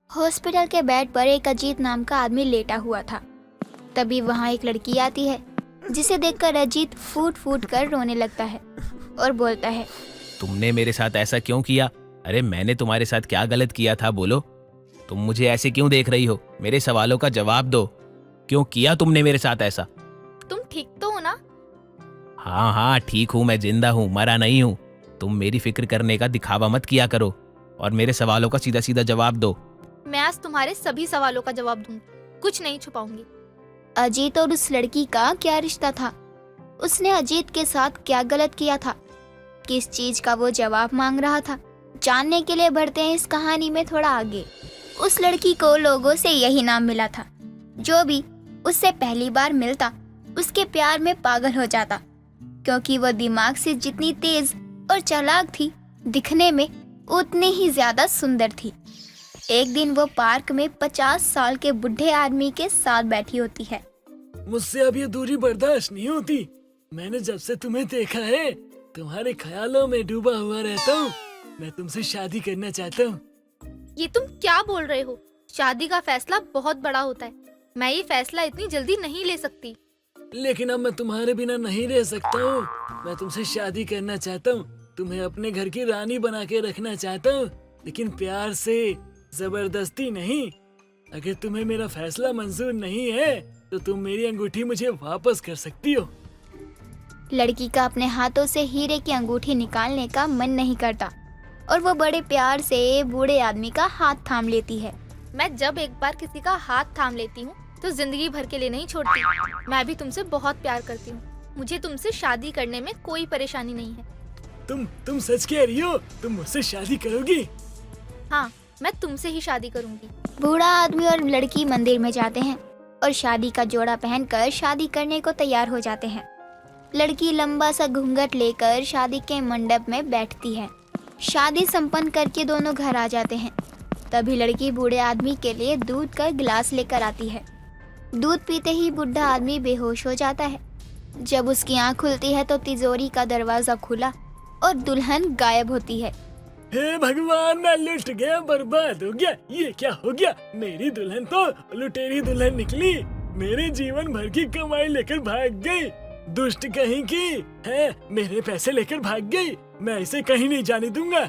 Hospital के bed पर एक अजीत नाम का आदमी लेटा हुआ था। तभी वहाँ एक लड़की आती है, जिसे देखकर अजीत फूट फूट कर रोने लगता है और बोलता है, तुमने मेरे साथ ऐसा क्यों किया? अरे मैंने तुम्हारे साथ क्या गलत किया था, बोलो। तुम मुझे ऐसे क्यों देख रही हो? मेरे सवालों का जवाब दो। क्यों किया तुमने मेरे साथ ऐसा? तुम ठीक तो हो ना? हाँ हाँ ठीक हूँ, मैं जिंदा हूँ, मरा नहीं हूँ। तुम मेरी फिक्र करने का दिखावा मत किया करो और मेरे सवालों का सीधा सीधा जवाब दो। मैं आज तुम्हारे सभी सवालों का जवाब दूंगी, कुछ नहीं छुपाऊंगी। अजीत और उस लड़की का क्या रिश्ता था? उसने अजीत के साथ क्या गलत किया था? किस चीज का वो जवाब मांग रहा था? जानने के लिए बढ़ते हैं इस कहानी में थोड़ा आगे। उस लड़की को लोगों से यही नाम मिला था। जो भी उससे पहली बार मिलता उसके प्यार में पागल हो जाता, क्योंकि वो दिमाग से जितनी तेज और चालाक थी, दिखने में उतनी ही ज्यादा सुंदर थी। एक दिन वो पार्क में 50 साल के बुढ़े आदमी के साथ बैठी होती है। मुझसे अब ये दूरी बर्दाश्त नहीं होती। मैंने जब से तुम्हें देखा है, तुम्हारे ख्यालों में डूबा हुआ रहता हूँ। मैं तुमसे शादी करना चाहता हूँ। ये तुम क्या बोल रहे हो? शादी का फैसला बहुत बड़ा होता है। मैं ये फैसला इतनी जल्दी नहीं ले सकती। लेकिन अब मैं तुम्हारे बिना नहीं रह सकता हूँ। मैं तुमसे शादी करना चाहता हूँ। तुम्हें अपने घर की रानी बना के रखना चाहता हूँ, लेकिन प्यार से, जबरदस्ती नहीं। अगर तुम्हें मेरा फैसला मंजूर नहीं है तो तुम मेरी अंगूठी मुझे वापस कर सकती हो। लड़की का अपने हाथों से हीरे की अंगूठी निकालने का मन नहीं करता और वो बड़े प्यार से बूढ़े आदमी का हाथ थाम लेती है। मैं जब एक बार किसी का हाथ थाम लेती हूँ तो जिंदगी भर के लिए नहीं छोड़ती। मैं भी तुमसे बहुत प्यार करती हूँ। मुझे तुमसे शादी करने में कोई परेशानी नहीं है। तुम सच कह रही हो? तुम मुझसे शादी करोगी? हाँ, मैं तुमसे ही शादी करूँगी। बूढ़ा आदमी और लड़की मंदिर में जाते हैं और शादी का जोड़ा पहनकर शादी करने को तैयार हो जाते हैं। लड़की लंबा सा घूंघट लेकर शादी के मंडप में बैठती है। शादी संपन्न करके दोनों घर आ जाते हैं। तभी लड़की बूढ़े आदमी के लिए दूध का गिलास लेकर आती है। दूध पीते ही बूढ़ा आदमी बेहोश हो जाता है। जब उसकी आंख खुलती है तो तिजोरी का दरवाजा खुला और दुल्हन गायब होती है। हे भगवान, मैं लुट गया, बर्बाद हो गया। ये क्या हो गया? मेरी दुल्हन तो लुटेरी दुल्हन निकली। मेरे जीवन भर की कमाई लेकर भाग गई। दुष्ट कहीं की है, मेरे पैसे लेकर भाग गई। मैं इसे कहीं नहीं जाने दूंगा।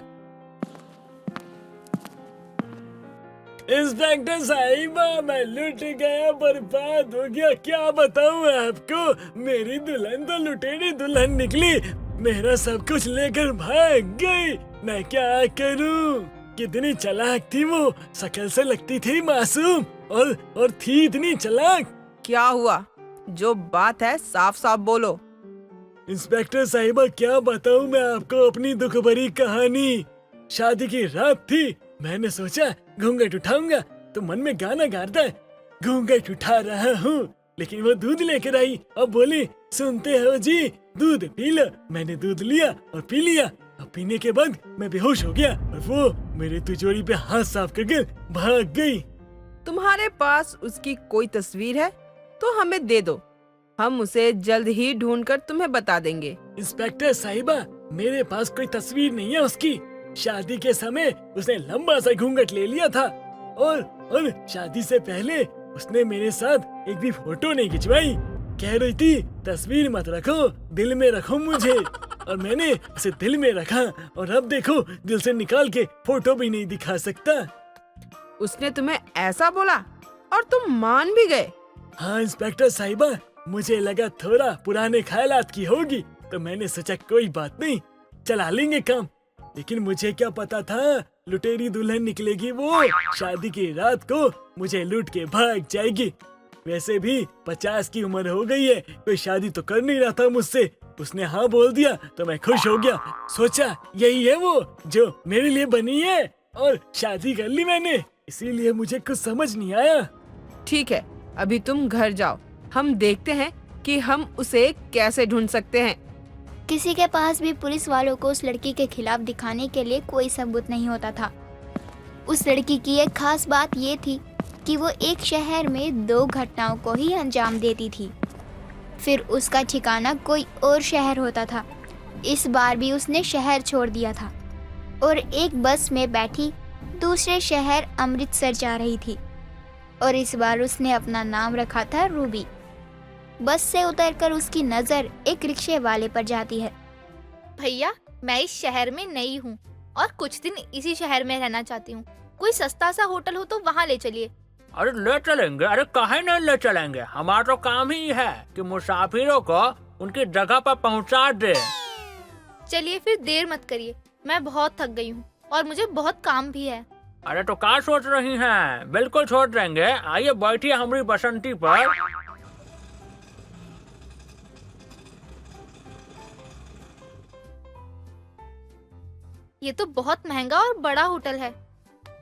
इंस्पेक्टर साहिबा, मैं लुट गया, बर्बाद हो गया। क्या बताऊं आपको? मेरी दुल्हन तो लुटेरी दुल्हन निकली। मेरा सब कुछ लेकर भाग गई। मैं क्या करूं? कितनी चालाक थी वो। शक्ल से लगती थी मासूम और थी इतनी चालाक। क्या हुआ? जो बात है साफ साफ बोलो। इंस्पेक्टर साहिबा, क्या बताऊं मैं आपको अपनी दुख भरी कहानी। शादी की रात थी। मैंने सोचा घूंघट उठाऊंगा तो मन में गाना गाता है, घूंघट उठा रहा हूँ। लेकिन वो दूध लेकर आई। अब बोली, सुनते हो जी, दूध पी लो। मैंने दूध लिया और पी लिया। अब पीने के बाद मैं बेहोश हो गया और वो मेरे तिजोरी पे हाथ साफ करके भाग गई। तुम्हारे पास उसकी कोई तस्वीर है तो हमें दे दो। हम उसे जल्द ही ढूंढकर तुम्हें बता देंगे। इंस्पेक्टर साहिबा, मेरे पास कोई तस्वीर नहीं है उसकी। शादी के समय उसने लंबा सा घूंघट ले लिया था और शादी से पहले उसने मेरे साथ एक भी फोटो नहीं खिंचवाई। कह रही थी, तस्वीर मत रखो, दिल में रखो मुझे। और मैंने उसे दिल में रखा और अब देखो, दिल से निकाल के फोटो भी नहीं दिखा सकता। उसने तुम्हें ऐसा बोला और तुम मान भी गए? हाँ इंस्पेक्टर साहिबा, मुझे लगा थोड़ा पुराने ख्यालात की होगी तो मैंने सोचा कोई बात नहीं, चला लेंगे काम। लेकिन मुझे क्या पता था लुटेरी दुल्हन निकलेगी वो। शादी की रात को मुझे लूट के भाग जाएगी। वैसे भी 50 की उम्र हो गई है, कोई शादी तो कर नहीं रहा था मुझसे। उसने हाँ बोल दिया तो मैं खुश हो गया। सोचा यही है वो जो मेरे लिए बनी है और शादी कर ली मैंने। इसीलिए मुझे कुछ समझ नहीं आया। ठीक है, अभी तुम घर जाओ। हम देखते हैं कि हम उसे कैसे ढूंढ सकते हैं। किसी के पास भी पुलिस वालों को उस लड़की के खिलाफ दिखाने के लिए कोई सबूत नहीं होता था। उस लड़की की एक खास बात ये थी कि वो एक शहर में 2 घटनाओं को ही अंजाम देती थी। फिर उसका ठिकाना कोई और शहर होता था। इस बार भी उसने शहर छोड़ दिया था और एक बस में बैठी दूसरे शहर अमृतसर जा रही थी और इस बार उसने अपना नाम रखा था रूबी। बस से उतरकर उसकी नजर एक रिक्शे वाले पर जाती है। भैया, मैं इस शहर में नई हूँ और कुछ दिन इसी शहर में रहना चाहती हूँ। कोई सस्ता सा होटल हो तो वहाँ ले चलिए। अरे ले चलेंगे, अरे काहे नहीं ले चलेंगे। हमारा तो काम ही है कि मुसाफिरों को उनकी जगह पर पहुंचा दे। चलिए फिर देर मत करिए, मैं बहुत थक गई हूँ और मुझे बहुत काम भी है। अरे तो क्या सोच रही हैं? बिल्कुल छोड़ देंगे। आइए बैठिए हमारी बसंती पर। ये तो बहुत महंगा और बड़ा होटल है।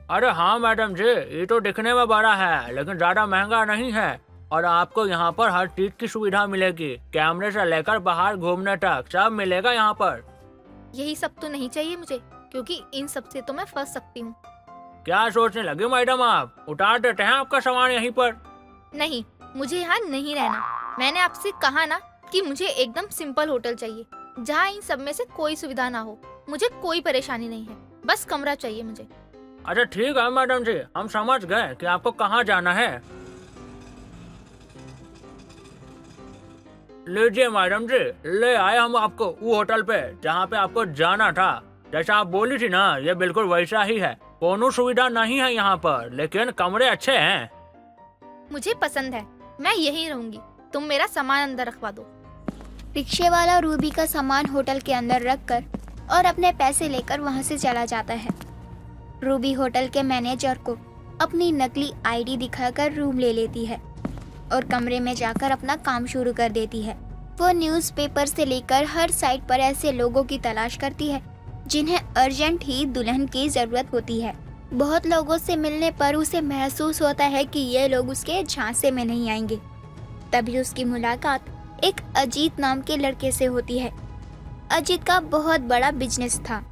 अरे हाँ मैडम जी, ये तो दिखने में बड़ा है लेकिन ज्यादा महंगा नहीं है और आपको यहाँ पर हर चीज की सुविधा मिलेगी। कैमरे से लेकर बाहर घूमने तक सब मिलेगा यहाँ पर। यही सब तो नहीं चाहिए मुझे, क्योंकि इन सब से तो मैं फंस सकती हूँ। क्या सोचने लगी मैडम आप? उतार देते हैं आपका सामान यहीं पर। नहीं, मुझे यहाँ नहीं रहना। मैंने आपसे कहा ना कि मुझे एकदम सिंपल होटल चाहिए, जहाँ इन सब में से कोई सुविधा ना हो। मुझे कोई परेशानी नहीं है, बस कमरा चाहिए मुझे। अच्छा ठीक है मैडम जी, हम समझ गए कि आपको कहाँ जाना है। लीजिए मैडम जी, ले आए हम आपको वो होटल पे जहाँ पे आपको जाना था। जैसा आप बोली थी ना, ये बिल्कुल वैसा ही है। कोनो सुविधा नहीं है यहाँ पर, लेकिन कमरे अच्छे हैं। मुझे पसंद है, मैं यहीं रहूंगी। तुम मेरा सामान अंदर रखवा दो। रिक्शे वाला रूबी का सामान होटल के अंदर रखकर और अपने पैसे लेकर वहां से चला जाता है। रूबी होटल के मैनेजर को अपनी नकली आईडी दिखाकर रूम ले लेती है और कमरे में जाकर अपना काम शुरू कर देती है। वो न्यूज़पेपर से लेकर हर साइट पर ऐसे लोगों की तलाश करती है जिन्हें अर्जेंट ही दुल्हन की जरूरत होती है। बहुत लोगों से मिलने पर उसे महसूस होता है कि ये लोग उसके झांसे में नहीं आएंगे। तभी उसकी मुलाकात एक अजीत नाम के लड़के से होती है। अजीत का बहुत बड़ा बिजनेस था।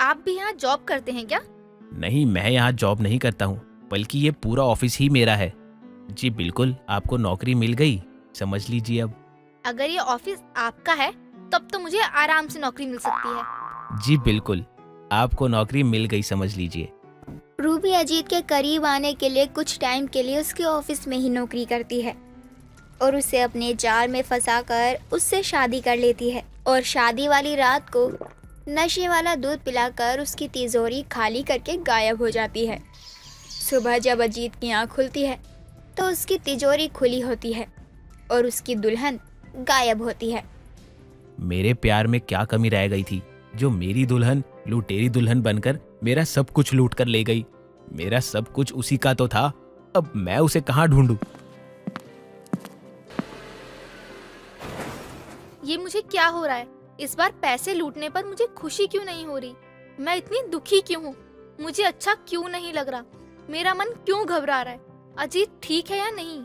आप भी यहाँ जॉब करते हैं क्या? नहीं, मैं यहाँ जॉब नहीं करता हूँ, बल्कि ये पूरा ऑफिस ही मेरा है। जी बिल्कुल, आपको नौकरी मिल गई, समझ लीजिए अब। अगर ये ऑफिस आपका है तब तो मुझे आराम से नौकरी मिल सकती है। जी बिल्कुल, आपको नौकरी मिल गई, समझ लीजिए। रूबी अजीत के करीब आने के लिए कुछ टाइम के लिए उसके ऑफिस में ही नौकरी करती है और उसे अपने जाल में फंसाकर उससे शादी कर लेती है। और शादी वाली रात को नशे वाला दूध पिलाकर उसकी तिजोरी खाली करके गायब हो जाती है। सुबह जब अजीत की आँख खुलती है तो उसकी तिजोरी खुली होती है और उसकी दुल्हन गायब होती है। मेरे प्यार में क्या कमी रह गई थी जो मेरी दुल्हन लुटेरी दुल्हन बनकर मेरा सब कुछ लूट कर ले गई। मेरा सब कुछ उसी का तो था, अब मैं उसे कहाँ ढूंढूं? ये मुझे क्या हो रहा है? इस बार पैसे लूटने पर मुझे खुशी क्यों नहीं हो रही? मैं इतनी दुखी क्यों हूँ? मुझे अच्छा क्यों नहीं लग रहा? मेरा मन क्यों घबरा रहा है? अजीत ठीक है या नहीं?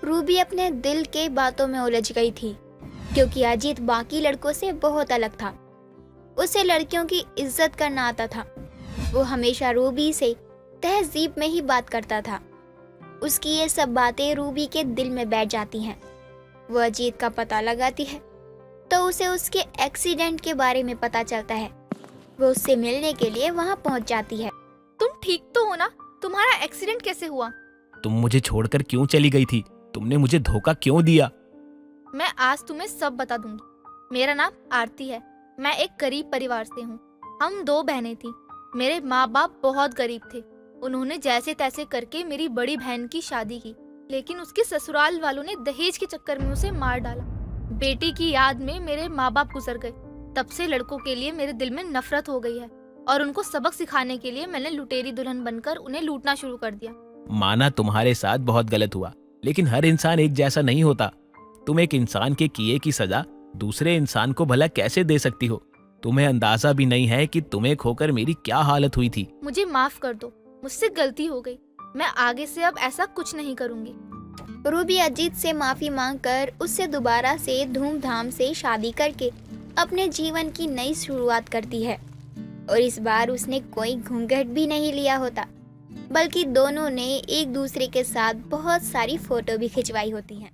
रूबी अपने दिल के बातों में उलझ गई थी क्योंकि अजीत बाकी लड़कों से बहुत अलग था। उसे लड़कियों की इज्जत करना आता था। वो हमेशा रूबी से तहजीब में ही बात करता था। उसकी ये सब बातें रूबी के दिल में बैठ जाती हैं। वो अजीत का पता लगाती है तो उसे उसके एक्सीडेंट के बारे में पता चलता है। वो उससे मिलने के लिए वहां पहुंच जाती है। तुम ठीक तो हो ना? तुम्हारा एक्सीडेंट कैसे हुआ? तुम मुझे छोड़कर क्यों चली गई थी? तुमने मुझे धोखा क्यों दिया? मैं आज तुम्हें सब बता दूंगी। मेरा नाम आरती है। मैं एक गरीब परिवार से हूँ। हम 2 बहनें थी। मेरे माँ बाप बहुत गरीब थे। उन्होंने जैसे तैसे करके मेरी बड़ी बहन की शादी की, लेकिन उसके ससुराल वालों ने दहेज के चक्कर में उसे मार डाला। बेटी की याद में मेरे माँ बाप गुजर गए। तब से लड़कों के लिए मेरे दिल में नफरत हो गई है और उनको सबक सिखाने के लिए मैंने लुटेरी दुल्हन बनकर उन्हें लूटना शुरू कर दिया। माना तुम्हारे साथ बहुत गलत हुआ, लेकिन हर इंसान एक जैसा नहीं होता। तुम एक इंसान के किए की सजा दूसरे इंसान को भला कैसे दे सकती हो? तुम्हें अंदाजा भी नहीं है कि तुम्हें खोकर मेरी क्या हालत हुई थी। मुझे माफ कर दो, मुझसे गलती हो गई। मैं आगे से अब ऐसा कुछ नहीं करूंगी। रूबी अजीत से माफी मांगकर उससे दोबारा से धूमधाम से शादी करके अपने जीवन की नई शुरुआत करती है। और इस बार उसने कोई घूंघट भी नहीं लिया होता, बल्कि दोनों ने एक दूसरे के साथ बहुत सारी फोटो भी खिंचवाई होती हैं।